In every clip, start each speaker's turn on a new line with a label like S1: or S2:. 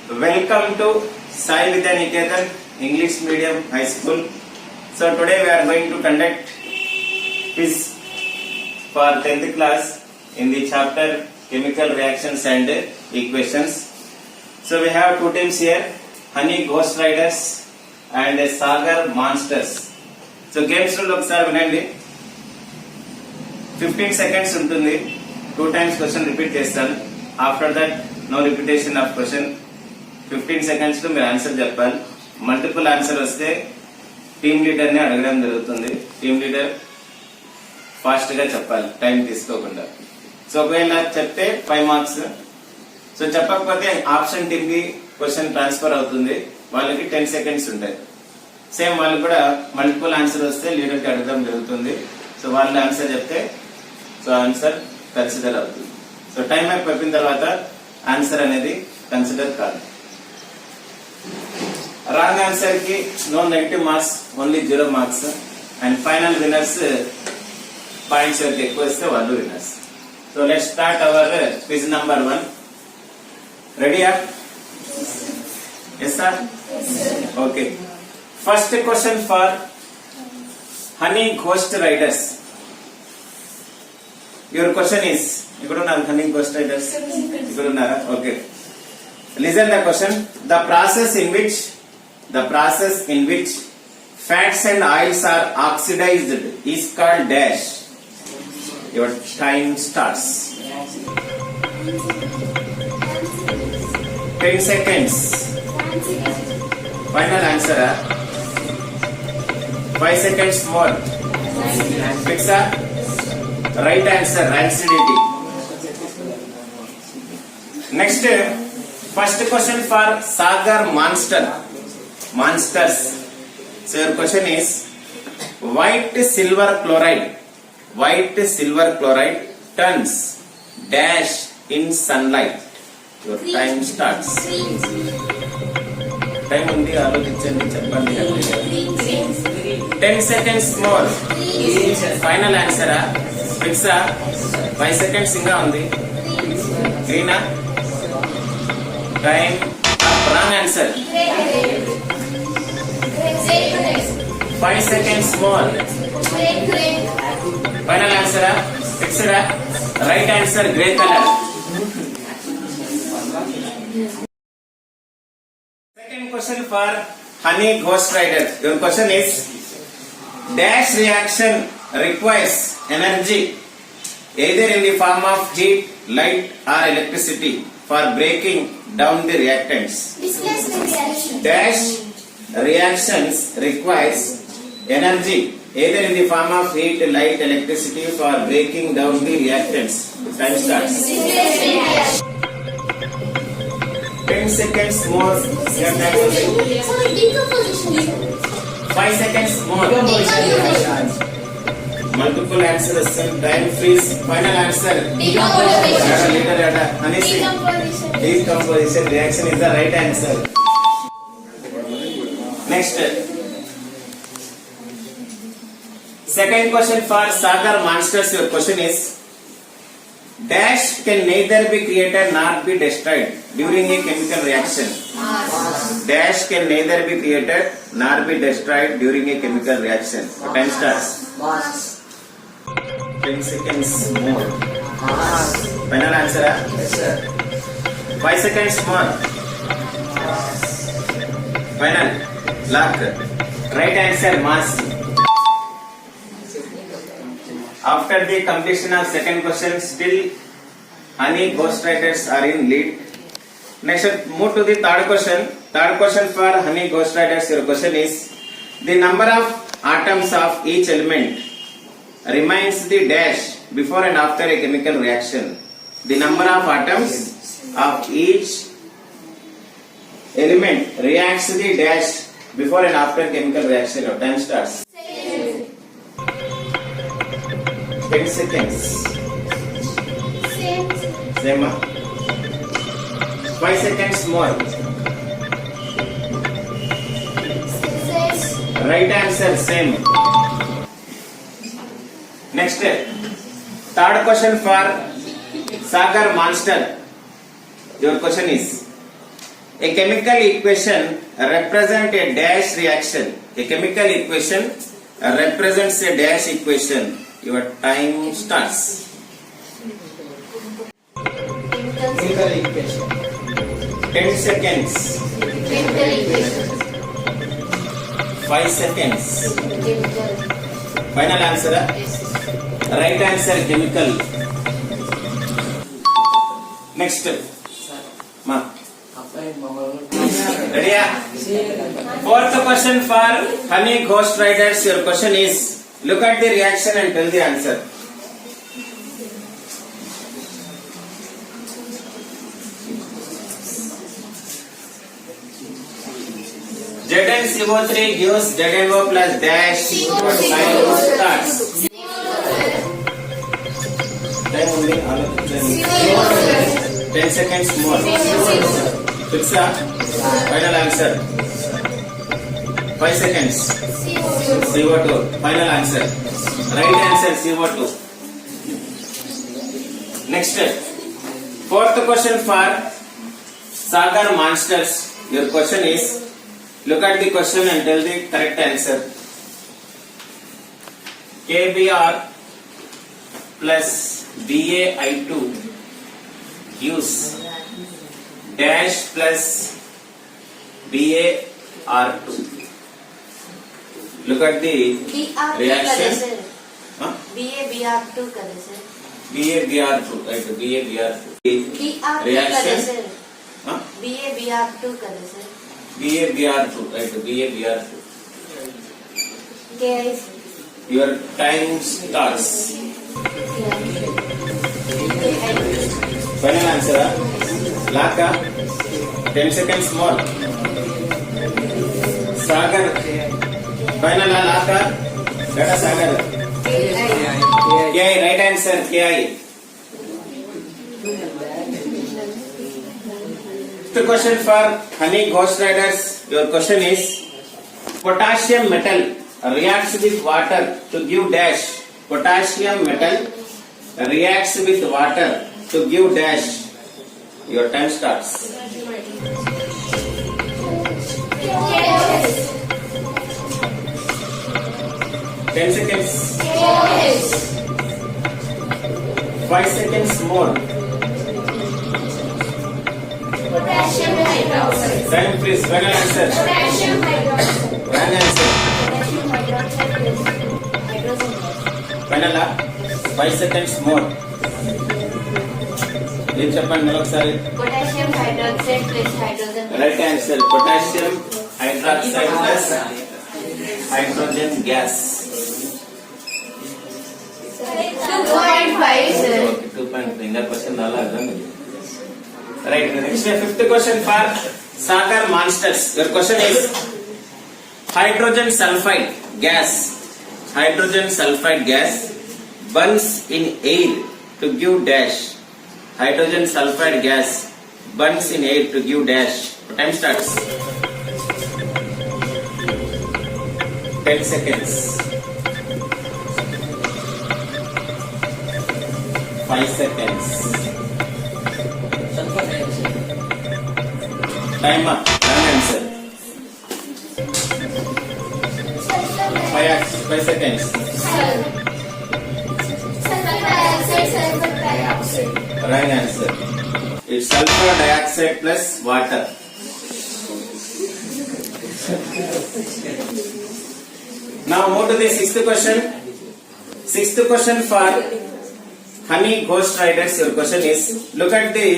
S1: Welcome to Sai Vidya Niketan English Medium High School. So today we are going to conduct quiz for 10th class in the chapter Chemical Reactions and Equations. So we have two teams here, Honey Ghost Riders and Sagar Monsters. So games rule ఒకసారి వినండి. 15 seconds ఉంటుంది. 2 times question repeat చేస్తాను. After that no repetition of question. 15 seconds లో మీరు answer చెప్పాలి. Multiple answer వస్తే team leader ని అడగడం జరుగుతుంది. టీమ్ లీడర్ ఫాస్ట్ గా చెప్పాలి, టైం తీసుకోకుండా. సో ఒకవేళ చెప్తే 5 మార్క్స్. సో చెప్పకపోతే ఆప్షన్ టీమ్ కి క్వశ్చన్ ట్రాన్స్ఫర్ అవుతుంది, వాళ్ళకి 10 seconds ఉంటాయి. సేమ్ వాళ్ళు కూడా మల్టిపుల్ ఆన్సర్ వస్తే లీడర్ కి అడగడం జరుగుతుంది. సో వాళ్ళు ఆన్సర్ చెప్తే సో ఆన్సర్ కన్సిడర్ అవుతుంది. సో టైం అయిపోయిన తర్వాత ఆన్సర్ అనేది కన్సిడర్ కాదు. రాంగ్ ఆన్సర్ కి no negative marks, only 0 marks. And final winners points ఎవరికి ఎక్కువ వస్తే వాళ్ళు winners. So let's start our quiz number 1. రెడీయా? Yes sir? Okay. First question for honey ghost riders. Your question is, ఇక్కడ ఉన్నారు honey ghost riders, ఇక్కడ ఉన్నారా? Okay. Listen the question. The process in which fats and oils are oxidized is called dash. Your time starts. 10 seconds. Final answer. 5 seconds more. Fix up. Right answer, rancidity. Next, first question for Sagar Monsters. So your question is white silver chloride turns dash in sunlight. Your time starts. Time undi ఆలోచించండి, చెప్పండి. 10 seconds more. Final answer. Fix. 5 seconds ఇంకా ఉంది. Green. Time up. Wrong answer. 5 seconds more. Final answer. Fixed. Right answer, grey color. Second question for Honey Ghost Rider. Your question is dash reaction requires energy either in the form of heat, light or electricity for breaking down the reactants. Dash reactions requires energy either in the form of heat, light, electricity for breaking down the reactants. Time starts. 10 seconds more. 5 seconds more. Multiple answers. Time freeze. Final answer. Decomposition reaction is the right answer. Next. Second question for Sagar Monsters. Your question is dash can neither be created nor be destroyed during a chemical reaction. Dash can neither be created nor be destroyed during a chemical reaction. Time starts. 10 seconds more. Final answer.
S2: Yes, sir.
S1: 5 seconds more. Final. Lock. Right answer, mass. After the completion of second question, still Honey Ghost Riders are in lead. Next, move to the third question. Third question for Honey Ghost Riders. Your question is the number of atoms of each element remains the dash before and after a chemical reaction. The number of atoms of each element reacts the dash before and after chemical reaction. Your time starts. 10 seconds. Same. 5 seconds more. Right answer, same. Next, third question for Sagar Monster. Your question is A chemical equation represents a dash reaction. A chemical equation represents a dash equation. Your time starts.
S2: Chemical equation.
S1: 10 seconds.
S3: Chemical equation.
S1: 5 seconds.
S3: Chemical.
S1: Final answer.
S3: Yes.
S1: Right answer chemical. Next. Ma. Ready? Fourth question for honey ghost riders. Your question is, look at the reaction and tell the answer. ZnCO3 gives ZnO plus dash. What time starts? Time only. 10 seconds more. Fixa. Final answer. 5 seconds. CO2. Final answer. Right answer CO2. Next. Fourth question for Sagar Monsters. Your question is, look at the question and tell the correct answer. KBr plus BaI2 gives dash plus BaR2. Look at the reaction. Huh?
S3: BaBr2 करे sir.
S1: BaBr2, right? BaBr2. Reaction. Huh?
S3: BaBr2 करे sir.
S1: BaBr2, right? BaBr2.
S3: क्या है sir?
S1: Your time starts. Final answer. Laka. 10 seconds more. Sagar. Final Laka. Data Sagar. KI. Right answer. KI. The question for honey ghost riders. Your question is, potassium metal reacts with water to give dash. Potassium metal reacts with water to give dash. Your time starts.
S3: KOH.
S1: 10 seconds. 5 seconds more.
S3: Potassium hydroxide.
S1: Time please. Final answer.
S3: Potassium hydroxide.
S1: Wrong answer.
S3: Potassium hydroxide plus hydrogen gas.
S1: Final 5 seconds more. ఏం చెప్పండి మరొకసారి.
S3: Potassium hydroxide plus hydrogen gas.
S1: Right answer potassium hydroxide plus hydrogen gas.
S3: 2.5 sir.
S1: 2.5 ఇంకా question రాలా అర్థం. Right next fifth question for Sagar monsters. Your question is, hydrogen sulfide gas. Hydrogen sulfide gas burns in air to give dash. Hydrogen sulfide gas burns in air to give dash. Time starts. 10 seconds. 5 seconds. Time up. Wrong answer. 5 seconds.
S3: Sulfur dioxide, sulfur dioxide.
S1: Right answer. It's sulfur dioxide plus water. Now move to the sixth question. Sixth question for honey ghost riders. Your question is, look at the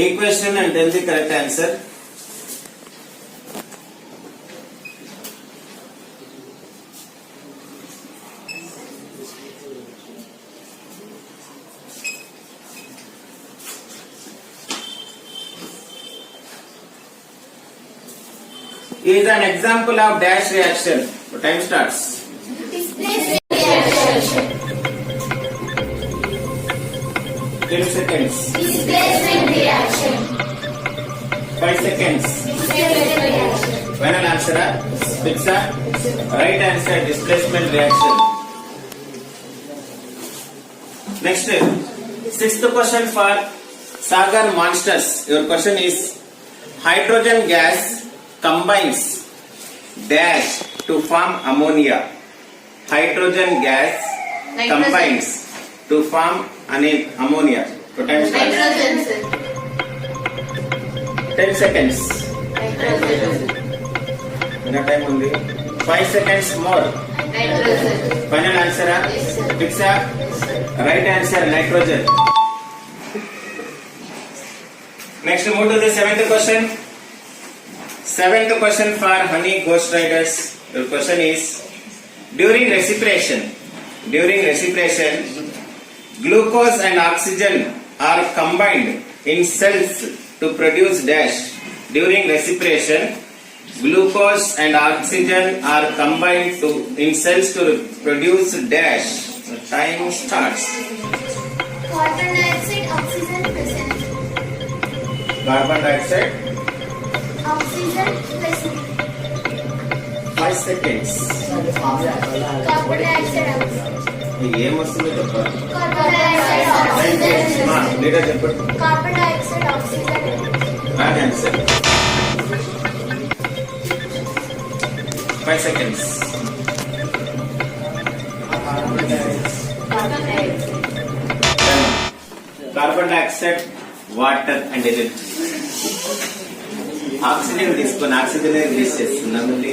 S1: equation and tell the correct answer. Is an example of dash reaction. So time starts.
S3: Displacement reaction.
S1: 10 seconds.
S3: Displacement reaction.
S1: 5 seconds.
S3: Displacement reaction.
S1: Final answer. Fixa. Right answer. Displacement reaction. Next, sixth question for Sagar Monsters. Your question is, hydrogen gas combines dash to form ammonia. Hydrogen gas combines to form ammonia. So time starts.
S3: Nitrogen, sir.
S1: 10 seconds.
S3: Nitrogen.
S1: Enough time only. 5 seconds more.
S3: Nitrogen.
S1: Final answer?
S3: Yes, sir.
S1: Fix up.
S3: Yes, sir.
S1: Right answer, nitrogen. Next, move to the 7th question. 7th question for honey ghost riders. Your question is, during respiration, glucose and oxygen are combined in cells to produce dash. During respiration, glucose and oxygen are combined in cells to produce dash. The time starts.
S3: Carbon dioxide, oxygen present.
S1: Carbon dioxide,
S3: Oxygen present.
S1: 5 seconds.
S3: Carbon dioxide, oxygen.
S1: ఏమొస్తుందో చెప్పాలి.
S3: Carbon dioxide, oxygen.
S1: Litre చెప్పండి.
S3: Carbon dioxide, oxygen.
S1: Right answer. 5 seconds.
S3: Carbon dioxide.
S1: Carbon dioxide, water and energy. Oxygen తీసుకొని oxygen release చేస్తున్నా మళ్ళీ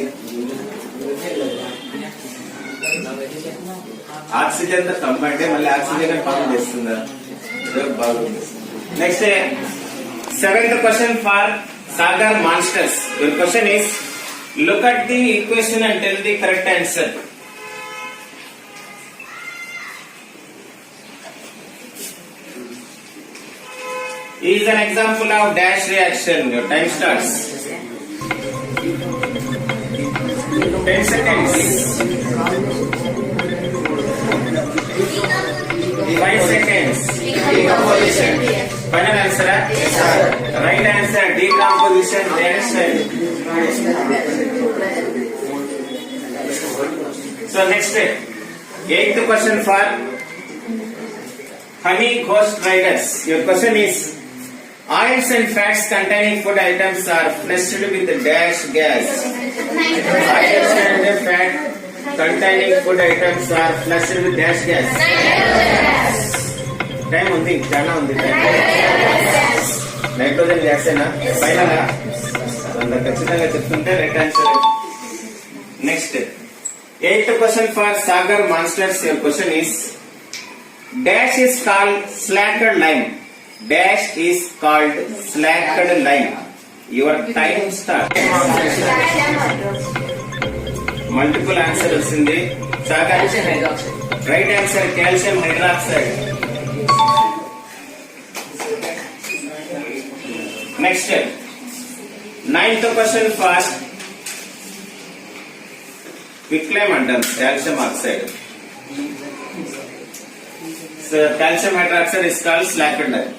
S1: oxygen తో కంపంటే మళ్ళీ oxygen form చేస్తుందా బాగుంది. Next 7th question for Sagar masters. Your question is, look at the equation and tell the correct answer. Is an example of dash reaction. Your time starts. 10 seconds. 5 seconds.
S3: Decomposition.
S1: Final answer?
S3: Yes, sir.
S1: Right answer, decomposition reaction. So next, 8th question for honey ghost riders. Your question is, oils and fats containing food items are flushed with dash gas. Oils and fat containing food items are flushed with dash gas. Time ఉంది, చాలా ఉంది time. Nitrogen gas ఏనా final అంత ఖచ్చితంగా చెప్తుంటే right answer. Next 8th question for Sagar Monsters. Your question is, dash is called slacked line. Dash is called slacked line. Your time starts. Multiple answer వచ్చింది. Sagar. Right answer, calcium hydroxide. Next, 9th question for quicklime అంటాం, calcium oxide. So calcium hydroxide is called slacked line.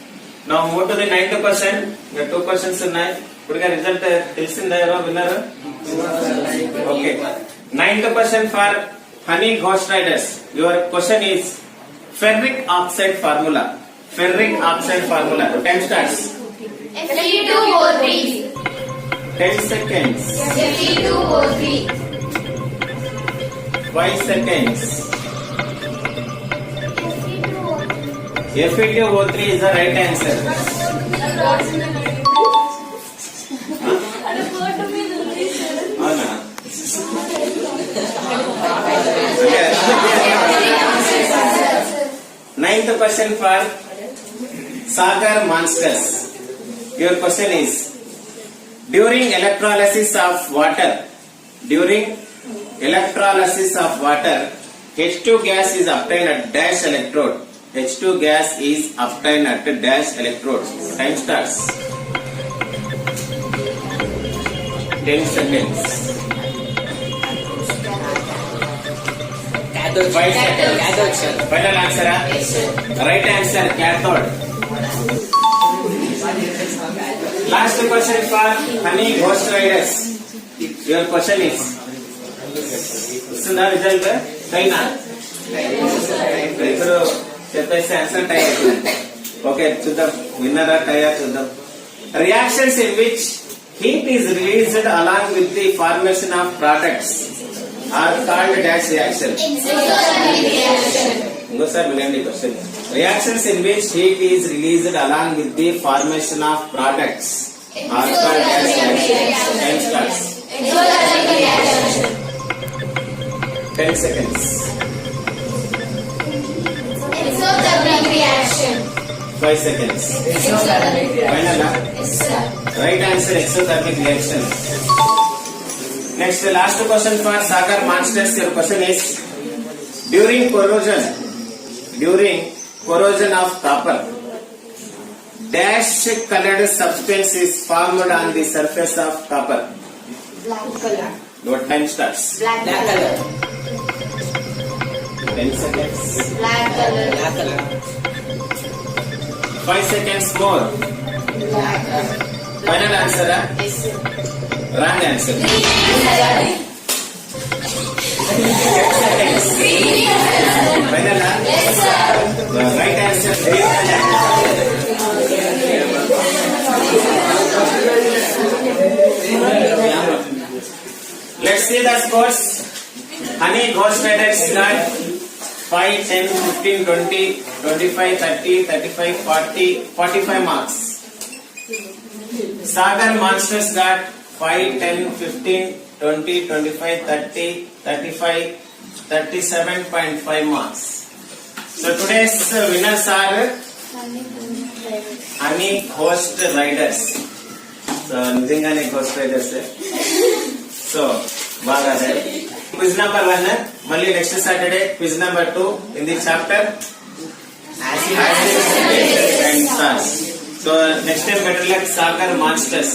S1: Now move to the 9th question. There are 2 questions ఉన్నాయి. ఇప్పుడుగా result తెలిసిందా, ఎవరో విన్నారు? Okay. 9th question for honey ghost riders. Your question is ferric oxide formula. Ferric oxide formula. Time starts.
S3: Fe2O3.
S1: 10 seconds.
S3: Fe2O3.
S1: 5 seconds.
S3: Fe2O3.
S1: Fe2O3 is the right answer. అవునా? Ninth question for Sagar Monsters. Your question is, during electrolysis of water, H2 gas is obtained at dash electrode. H2 gas is obtained at dash electrode. Time starts. 10 seconds. 5 seconds. Final answer?
S3: Yes, sir.
S1: Right answer, cathode. Last question for honey ghost riders. Your question is, వస్తుందా result? టైనా ఇప్పుడు చెప్పేస్తే answer టై అవుతుంది. Okay, చూద్దాం విన్నరా టైయా చూద్దాం. Reactions in which heat is released along with the formation of products are called dash reaction.
S3: Exothermic reaction.
S1: ఇంకోసారి వినండి question. Reactions in which heat is released along with the formation of products are called dash reaction. Time starts.
S3: Exothermic reaction.
S1: 10 seconds.
S3: Exothermic reaction.
S1: 5 seconds.
S2: Exothermic reaction.
S1: Final.
S3: Yes, sir.
S1: Right answer, exothermic reaction. Next, the last question for Sagar Monsters. Your question is, during corrosion of copper, dash colored substance is formed on the surface of copper.
S3: Black color.
S1: Your time starts.
S3: Black
S2: Black
S3: color.
S2: color.
S1: 10 seconds.
S3: Black color.
S2: Black color.
S1: 5 seconds more.
S3: Black color.
S1: Final answer.
S3: Yes, sir.
S1: Wrong answer.
S3: Green color.
S1: 10 seconds. Final.
S3: Yes, sir.
S1: Right answer. Green color. Let's see the scores. Honey Ghost Riders got 5, 10, 15, 20, 25, 30, 35, 40, 45 marks. Sagar Monsters got 5, 10, 15, 20, 25, 30, 35, 37.5 marks. So today's winners are Honey Ghost Riders. So నిజంగానే Ghost Riders. So బాగా quiz number 1 మళ్ళీ next Saturday quiz number 2 in the chapter acid and stars. So next time better luck Sagar masters.